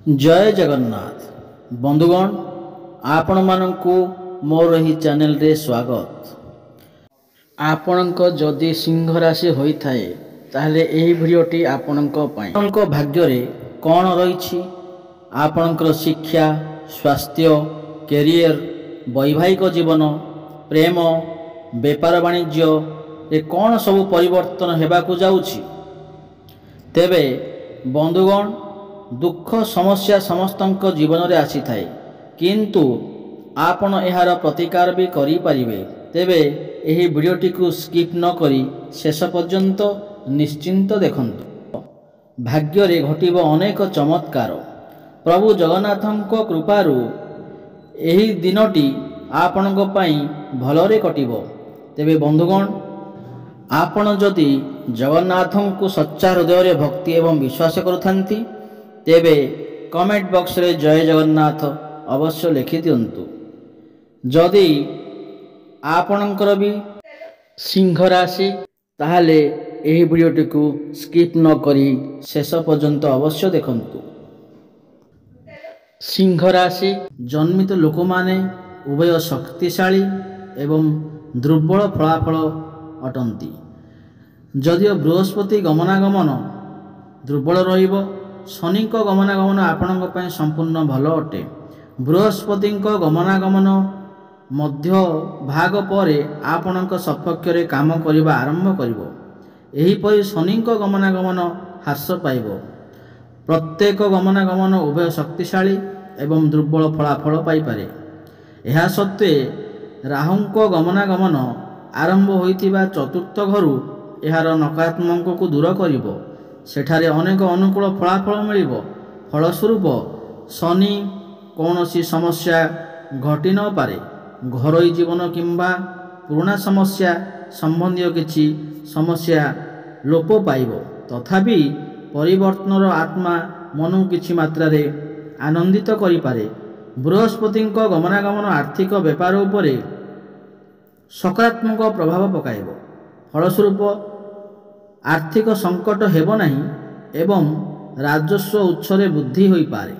जय जगन्नाथ बंधुगण आपण मानकु मोर ही चैनल रे स्वागत। आपणक जदि सिंह राशि होइथाए ताहले एही भिडियोटी आपणक पई। आपणक भाग्य रे कोन रहिछि आपणकर शिक्षा स्वास्थ्य कैरियर वैवाहिक जीवन प्रेम व्यापार वाणिज्य रे कोन सब परिवर्तन हेबाकु जाउछि। तेबे बंधुगण दुख समस्या समस्तक जीवन में आसी थाए किंतु आपण एहार प्रतिकार भी करि परिबे। तेबे एही वीडियोटी को स्किप न करी शेष पर्यंत निश्चिंत देखंतु। भाग्य रे घटिबो अनेक चमत्कार। प्रभु जगन्नाथक कृपारु एही दिनटी आपणक पई भलरे कटिबो। तेबे बंधुगण आपण जदि जगन्नाथं को सच्चा हृदय रे भक्ति एवं विश्वास करुथांती तेबे कमेंट बॉक्स रे जय जगन्नाथ अवश्य लिखि दियंतु। जदि आपणकर भी सिंह राशि ताहले एही वीडियोटी को स्किप न करी शेष पर्यंत अवश्य देखंतु। सिंह राशि जन्मित लोक माने उभय शक्तिशाली एवं दुर्बल फलाफल अटंती। जदिओ बृहस्पति गमनागमन दुर्बल रहिबो शनि गमनागमन आपणक पई संपूर्ण भल अटे। बृहस्पति गमनागमन मध्य भाग पर आपणक सपक्ष रे काम करिबा आरंभ करिवो। एही परि शनि गमनागमन ह्रास पाइबो। प्रत्येक गमनागमन उभय शक्तिशाली एवं दुर्बल फलाफल पाई पारे। एहा सत्वे राहुंक गमनागमन आरंभ होइतिबा चतुर्थ घरु एहार नकारात्मक को दूर करिवो। सेठारे अनेक अनुकूल फलाफल मिलिबो। फलस्वरूप शनि कौनसी समस्या घटी न पारे। घरोई जीवन किंबा पुराना समस्या संबंधी किछि समस्या लोप पाइबो। तथापि परिवर्तनर आत्मा मन किछि मात्रा रे आनंदित करि पारे। बृहस्पति गमनागमन आर्थिक व्यापार उपरे सकारात्मक प्रभाव पकाइबो। फलस्वरूप आर्थिक संकट हेबो नहीं एवं राजस्व उत्सरे वृद्धि होई पारे।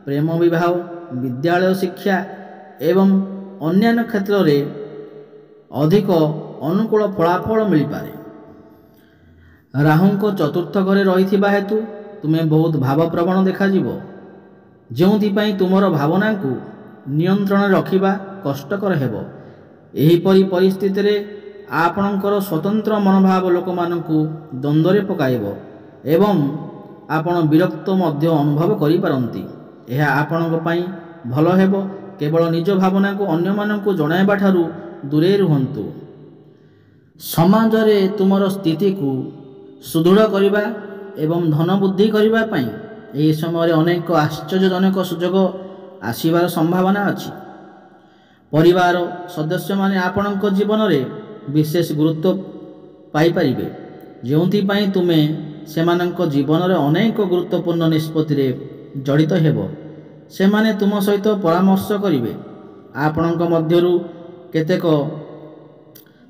प्रेम विवाह विद्यालय शिक्षा एवं अन्यान्य क्षेत्र रे अधिक अनुकूल फलाफल मिल पारे। राहुंक चतुर्थ घरे रहिथिबा हेतु तुमे बहुत भावप्रवण देखाजिबो। जोंथिपाई तुमर भावना को नियंत्रण रखिबा कष्टकर हेबो। एही परि परिस्थिति रे आपणकर स्वतंत्र मनोभाव लोक मानकु द्वंद्वरे पकाइबो एवं आपण विरक्त मध्य अनुभव करि पारंती। एहा आपणक पई भल हेबो। केवल निज भावना को अन्य मानकु जणाइबा ठारू दूरे रुहंतु। समाज रे तुमर स्थिति को सुदृढ़ करिबा एवं धन बुद्धि करिबा पई एही समय अनेक आश्चर्यजनक सुयोग आसीबार संभावना अछि। परिवार सदस्य माने आपणक जीवन रे विशेष गुरुत्व पाई परिबे। जोंथिपाई तुमे सेमानक जीवन रे अनेक गुरुत्वपूर्ण निष्पत्ति रे जड़ित हेबो। सेमाने तुम सहित परामर्श करिवे। आपणक मध्यरु केतेक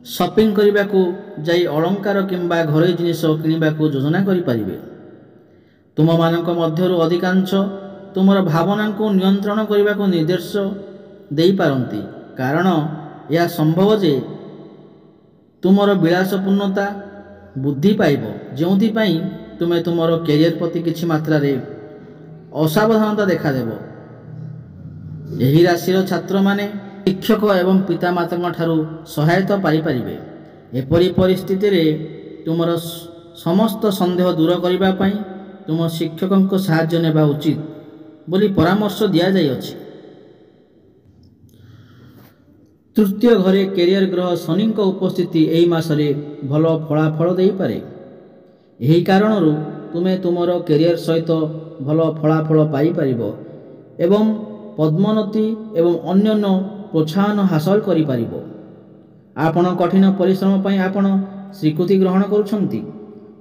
शॉपिंग करिबाकू जाई अलंकार किंबा घरोई जिनिस किनिबाकू योजना करि परिबे। तुम मानक मध्यरु अधिकांश तुमर भावना को नियंत्रण करिबाकू निर्देश देई पारंती। कारण यह संभव जे तुमर विलासपूर्णता बुद्धि पाइब। जोंथिपाई तुमे तुमर कैरियर प्रति किछि मात्रा रे असावधानता देखा देबो। एही राशिर छात्र माने शिक्षक एवं पितामाता ठारू सहायता पाई परिबे। एपरि परिस्थिति रे तुमर समस्त संदेह दूर करिबा पई तुम शिक्षकक सहायता नेबा उचित बोली परामर्श दिया जाय अछि। तृतीय घरे कैरियर ग्रह शनि उपस्थिति एही मासरे भल फलाफल देई पारे। एही कारणरू तुमे तुमर कैरियर सहित भल फलाफल पाई परिबो एवं पद्मोन्नति एवं अन्यान्य प्रोत्साहन हासिल करि परिबो। आपण कठिन परिश्रम पई आपण स्वीकृति ग्रहण करुछंती।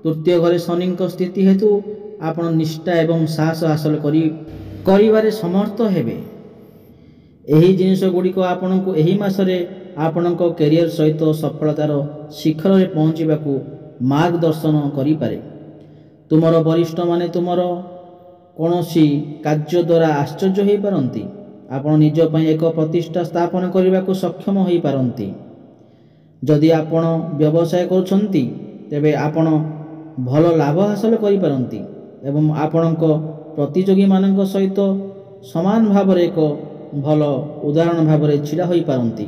तृतीय घरे शनि स्थिति हेतु आपण निष्ठा एवं साहस हासिल करिबारे समर्थ हेबे। एही जिनिस गुडी को आपण को एही मासरे आपण को कैरियर सहित सफलतार शिखर रे पहुंचीबाकू मार्गदर्शन करि पारे। तुमर वरिष्ठ माने तुमर କୌଣସି କାର୍ଯ୍ୟ ଦ୍ୱାରା ଆଶ୍ଚର୍ଯ୍ୟ ହୋଇପାରନ୍ତି। ଆପଣ ନିଜ ପାଇଁ ଏକ ପ୍ରତିଷ୍ଠା ସ୍ଥାପନ କରିବାକୁ ସକ୍ଷମ ହୋଇପାରନ୍ତି। ଯଦି ଆପଣ ବ୍ୟବସାୟ କରୁଛନ୍ତି ତେବେ ଆପଣ ଭଲ ଲାଭ ହାସଲ କରିପାରନ୍ତି ଏବଂ ଆପଣଙ୍କ ପ୍ରତିଯୋଗୀମାନଙ୍କ ସହିତ ସମାନ ଭାବରେ ଏକ ଭଲ ଉଦାହରଣ ଭାବରେ ଛିଡ଼ା ହୋଇପାରନ୍ତି।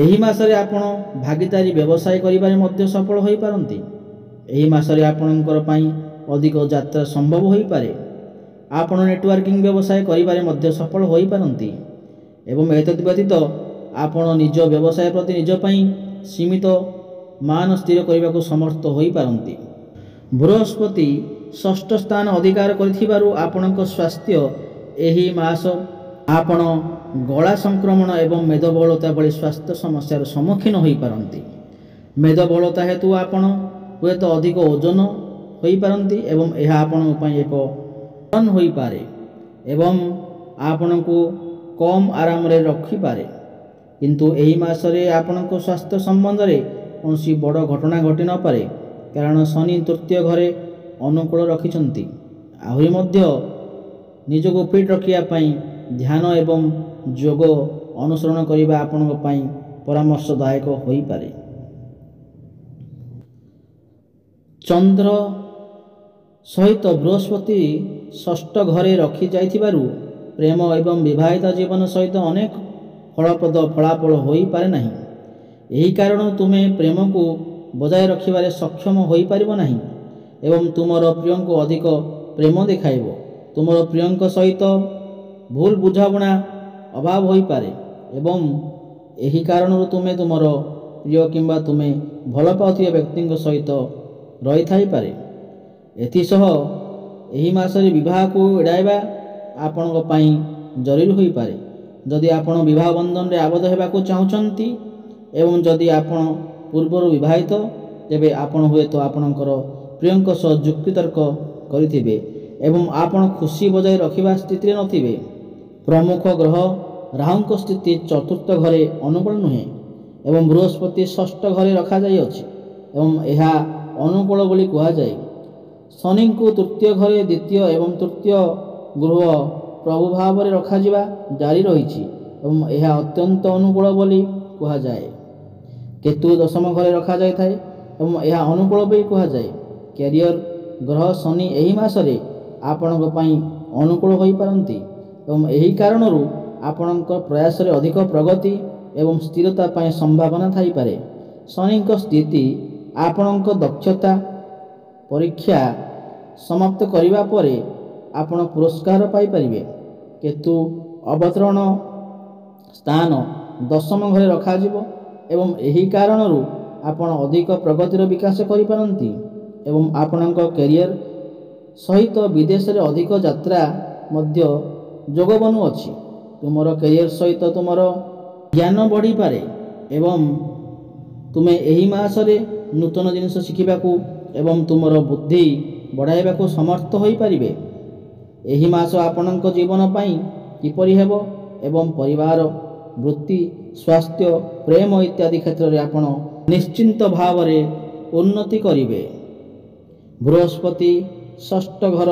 ଏହି ମାସରେ ଆପଣ ଭାଗିଦାରୀ ବ୍ୟବସାୟ କରିବାରେ ମଧ୍ୟ ସଫଳ ହୋଇପାରନ୍ତି। ଏହି ମାସରେ ଆପଣଙ୍କର ପାଇଁ ଅଧିକ ଯାତ୍ରା ସମ୍ଭବ ହୋଇପାରେ। ଆପଣ ନେଟୱାର୍କିଂ ବ୍ୟବସାୟ କରିବାରେ ମଧ୍ୟ ସଫଳ ହୋଇପାରନ୍ତି ଏବଂ ଏତଦ୍ ବ୍ୟତୀତ ଆପଣ ନିଜ ବ୍ୟବସାୟ ପ୍ରତି ନିଜ ପାଇଁ ସୀମିତ ମାନ ସ୍ଥିର କରିବାକୁ ସମର୍ଥ ହୋଇପାରନ୍ତି। ବୃହସ୍ପତି ଷଷ୍ଠ ସ୍ଥାନ ଅଧିକାର କରିଥିବାରୁ ଆପଣଙ୍କ ସ୍ୱାସ୍ଥ୍ୟ ଏହି ମାସ ଆପଣ ଗଳା ସଂକ୍ରମଣ ଏବଂ ମେଦବହୁଳତା ଭଳି ସ୍ୱାସ୍ଥ୍ୟ ସମସ୍ୟାର ସମ୍ମୁଖୀନ ହୋଇପାରନ୍ତି। ମେଦବହୁଳତା ହେତୁ ଆପଣ ହୁଏତ ଅଧିକ ଓଜନ ହୋଇପାରନ୍ତି ଏବଂ ଏହା ଆପଣଙ୍କ ପାଇଁ ଏକ ହୋଇପାରେ ଏବଂ ଆପଣଙ୍କୁ କମ୍ ଆରାମରେ ରଖିପାରେ। କିନ୍ତୁ ଏହି ମାସରେ ଆପଣଙ୍କ ସ୍ୱାସ୍ଥ୍ୟ ସମ୍ବନ୍ଧରେ କୌଣସି ବଡ଼ ଘଟଣା ଘଟି ନପାରେ କାରଣ ଶନି ତୃତୀୟ ଘରେ ଅନୁକୂଳ ରଖିଛନ୍ତି। ଆହୁରି ମଧ୍ୟ ନିଜକୁ ଫିଟ୍ ରଖିବା ପାଇଁ ଧ୍ୟାନ ଏବଂ ଯୋଗ ଅନୁସରଣ କରିବା ଆପଣଙ୍କ ପାଇଁ ପରାମର୍ଶଦାୟକ ହୋଇପାରେ। ଚନ୍ଦ୍ର ସହିତ ବୃହସ୍ପତି ଷଷ୍ଠ ଘରେ ରଖିଯାଇଥିବାରୁ ପ୍ରେମ ଏବଂ ବିବାହିତ ଜୀବନ ସହିତ ଅନେକ ଫଳପ୍ରଦ ଫଳାଫଳ ହୋଇପାରେ ନାହିଁ। ଏହି କାରଣରୁ ତୁମେ ପ୍ରେମକୁ ବଜାୟ ରଖିବାରେ ସକ୍ଷମ ହୋଇପାରିବ ନାହିଁ ଏବଂ ତୁମର ପ୍ରିୟଙ୍କୁ ଅଧିକ ପ୍ରେମ ଦେଖାଇବ। ତୁମର ପ୍ରିୟଙ୍କ ସହିତ ଭୁଲ ବୁଝାମଣା ଅଭାବ ହୋଇପାରେ ଏବଂ ଏହି କାରଣରୁ ତୁମେ ତୁମର ପ୍ରିୟ କିମ୍ବା ତୁମେ ଭଲ ପାଉଥିବା ବ୍ୟକ୍ତିଙ୍କ ସହିତ ରହିଥାଇପାରେ। ଏଥିସହ ଏହି ମାସରେ ବିବାହକୁ ଏଡ଼ାଇବା ଆପଣଙ୍କ ପାଇଁ ଜରୁରୀ ହୋଇପାରେ। ଯଦି ଆପଣ ବିବାହ ବନ୍ଧନରେ ଆବଦ୍ଧ ହେବାକୁ ଚାହୁଁଛନ୍ତି ଏବଂ ଯଦି ଆପଣ ପୂର୍ବରୁ ବିବାହିତ ତେବେ ଆପଣ ହୁଏତ ଆପଣଙ୍କର ପ୍ରିୟଙ୍କ ସହ ଯୁକ୍ତିତର୍କ କରିଥିବେ ଏବଂ ଆପଣ ଖୁସି ବଜାୟ ରଖିବା ସ୍ଥିତିରେ ନଥିବେ। ପ୍ରମୁଖ ଗ୍ରହ ରାହୁଙ୍କ ସ୍ଥିତି ଚତୁର୍ଥ ଘରେ ଅନୁକୂଳ ନୁହେଁ ଏବଂ ବୃହସ୍ପତି ଷଷ୍ଠ ଘରେ ରଖାଯାଇଅଛି ଏବଂ ଏହା ଅନୁକୂଳ ବୋଲି କୁହାଯାଏ। ଶନିଙ୍କୁ ତୃତୀୟ ଘରେ ଦ୍ୱିତୀୟ ଏବଂ ତୃତୀୟ ଗୃହ ପ୍ରଭୁ ଭାବରେ ରଖାଯିବା ଜାରି ରହିଛି ଏବଂ ଏହା ଅତ୍ୟନ୍ତ ଅନୁକୂଳ ବୋଲି କୁହାଯାଏ। କେତୁ ଦଶମ ଘରେ ରଖାଯାଇଥାଏ ଏବଂ ଏହା ଅନୁକୂଳ ବୋଲି କୁହାଯାଏ। କ୍ୟାରିୟର ଗ୍ରହ ଶନି ଏହି ମାସରେ ଆପଣଙ୍କ ପାଇଁ ଅନୁକୂଳ ହୋଇପାରନ୍ତି ଏବଂ ଏହି କାରଣରୁ ଆପଣଙ୍କ ପ୍ରୟାସରେ ଅଧିକ ପ୍ରଗତି ଏବଂ ସ୍ଥିରତା ପାଇଁ ସମ୍ଭାବନା ଥାଇପାରେ। ଶନିଙ୍କ ସ୍ଥିତି ଆପଣଙ୍କ ଦକ୍ଷତା ପରୀକ୍ଷା ସମାପ୍ତ କରିବା ପରେ ଆପଣ ପୁରସ୍କାର ପାଇପାରିବେ। କେତୁ ଅବତରଣ ସ୍ଥାନ ଦଶମ ଘରେ ରଖାଯିବ ଏବଂ ଏହି କାରଣରୁ ଆପଣ ଅଧିକ ପ୍ରଗତିର ବିକାଶ କରିପାରନ୍ତି ଏବଂ ଆପଣଙ୍କ କ୍ୟାରିୟର ସହିତ ବିଦେଶରେ ଅଧିକ ଯାତ୍ରା ମଧ୍ୟ ଯୋଗ ବନୁଅଛି। ତୁମର କ୍ୟାରିୟର ସହିତ ତୁମର ଜ୍ଞାନ ବଢ଼ିପାରେ ଏବଂ ତୁମେ ଏହି ମାସରେ ନୂତନ ଜିନିଷ ଶିଖିବାକୁ ଏବଂ ତୁମର ବୁଦ୍ଧି ବଢ଼ାଇବାକୁ ସମର୍ଥ ହୋଇପାରିବେ। ଏହି ମାସ ଆପଣଙ୍କ ଜୀବନ ପାଇଁ କିପରି ହେବ ଏବଂ ପରିବାର, ବୃତ୍ତି, ସ୍ୱାସ୍ଥ୍ୟ, ପ୍ରେମ ଇତ୍ୟାଦି କ୍ଷେତ୍ରରେ ଆପଣ ନିଶ୍ଚିନ୍ତ ଭାବରେ ଉନ୍ନତି କରିବେ। ବୃହସ୍ପତି ଷଷ୍ଠ ଘର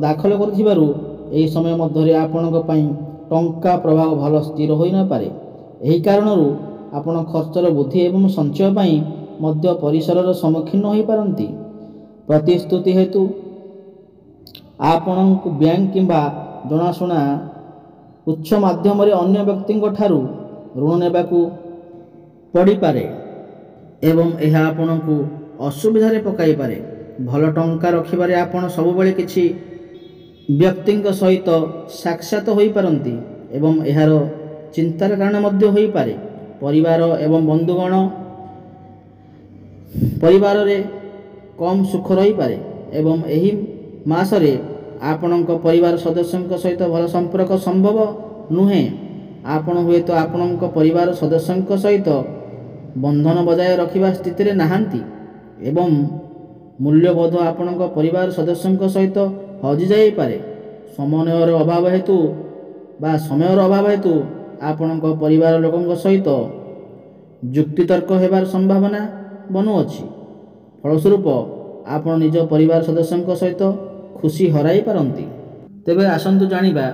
ଦାଖଲ କରୁଥିବାରୁ ଏହି ସମୟ ମଧ୍ୟରେ ଆପଣଙ୍କ ପାଇଁ ଟଙ୍କା ପ୍ରବାହ ଭଲ ସ୍ଥିର ହୋଇନପାରେ। ଏହି କାରଣରୁ ଆପଣ ଖର୍ଚ୍ଚର ବୃଦ୍ଧି ଏବଂ ସଞ୍ଚୟ ପାଇଁ ମଧ୍ୟ ପରିସରର ସମ୍ମୁଖୀନ ହୋଇପାରନ୍ତି। ପ୍ରତିଶ୍ରୁତି ହେତୁ ଆପଣଙ୍କୁ ବ୍ୟାଙ୍କ କିମ୍ବା ଜଣାଶୁଣା ଉତ୍ସ ମାଧ୍ୟମରେ ଅନ୍ୟ ବ୍ୟକ୍ତିଙ୍କ ଠାରୁ ଋଣ ନେବାକୁ ପଡ଼ିପାରେ ଏବଂ ଏହା ଆପଣଙ୍କୁ ଅସୁବିଧାରେ ପକାଇପାରେ। ଭଲ ଟଙ୍କା ରଖିବାରେ ଆପଣ ସବୁବେଳେ କିଛି ବ୍ୟକ୍ତିଙ୍କ ସହିତ ସାକ୍ଷାତ ହୋଇପାରନ୍ତି ଏବଂ ଏହାର ଚିନ୍ତାର କାରଣ ମଧ୍ୟ ହୋଇପାରେ। ପରିବାର ଏବଂ ବନ୍ଧୁଗଣ ପରିବାରରେ କମ୍ ସୁଖ ରହିପାରେ ଏବଂ ଏହି ମାସରେ ଆପଣଙ୍କ ପରିବାର ସଦସ୍ୟଙ୍କ ସହିତ ଭଲ ସମ୍ପର୍କ ସମ୍ଭବ ନୁହେଁ। ଆପଣ ହୁଏତ ଆପଣଙ୍କ ପରିବାର ସଦସ୍ୟଙ୍କ ସହିତ ବନ୍ଧନ ବଜାୟ ରଖିବା ସ୍ଥିତିରେ ନାହାନ୍ତି ଏବଂ ମୂଲ୍ୟବୋଧ ଆପଣଙ୍କ ପରିବାର ସଦସ୍ୟଙ୍କ ସହିତ ହଜିଯାଇପାରେ। ସମନ୍ୱୟର ଅଭାବ ହେତୁ ଆପଣଙ୍କ ପରିବାର ଲୋକଙ୍କ ସହିତ ଯୁକ୍ତିତର୍କ ହେବାର ସମ୍ଭାବନା ବନୁଅଛି। ଫଳସ୍ୱରୂପ ଆପଣ ନିଜ ପରିବାର ସଦସ୍ୟଙ୍କ ସହିତ ଖୁସି ହରାଇ ପାରନ୍ତି। ତେବେ ଆସନ୍ତୁ ଜାଣିବା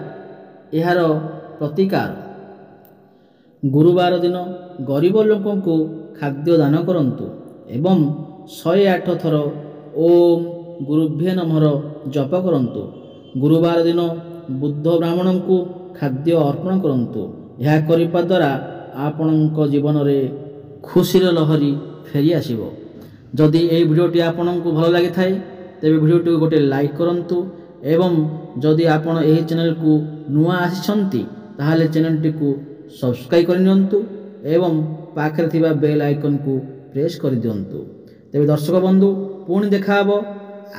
ଏହାର ପ୍ରତିକାର। ଗୁରୁବାର ଦିନ ଗରିବ ଲୋକଙ୍କୁ ଖାଦ୍ୟ ଦାନ କରନ୍ତୁ ଏବଂ 108 ଥର ଓମ୍ ଗୁରୁଭ୍ୟେ ନମଃର ଜପ କରନ୍ତୁ। ଗୁରୁବାର ଦିନ ବୁଦ୍ଧ ବ୍ରାହ୍ମଣଙ୍କୁ ଖାଦ୍ୟ ଅର୍ପଣ କରନ୍ତୁ। ଏହା କରିବା ଦ୍ୱାରା ଆପଣଙ୍କ ଜୀବନରେ ଖୁସିର ଲହରୀ ଫେରି ଆସିବ। ଯଦି ଏହି ଭିଡ଼ିଓଟି ଆପଣଙ୍କୁ ଭଲ ଲାଗିଥାଏ ତେବେ ଭିଡ଼ିଓଟିକୁ ଗୋଟିଏ ଲାଇକ୍ କରନ୍ତୁ ଏବଂ ଯଦି ଆପଣ ଏହି ଚ୍ୟାନେଲକୁ ନୂଆ ଆସିଛନ୍ତି ତାହେଲେ ଚ୍ୟାନେଲଟିକୁ ସବସ୍କ୍ରାଇବ୍ କରିନିଅନ୍ତୁ ଏବଂ ପାଖରେ ଥିବା ବେଲ୍ ଆଇକନ୍କୁ ପ୍ରେସ୍ କରିଦିଅନ୍ତୁ। ତେବେ ଦର୍ଶକ ବନ୍ଧୁ ପୁଣି ଦେଖା ହେବ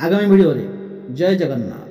ଆଗାମୀ ଭିଡ଼ିଓରେ। ଜୟ ଜଗନ୍ନାଥ।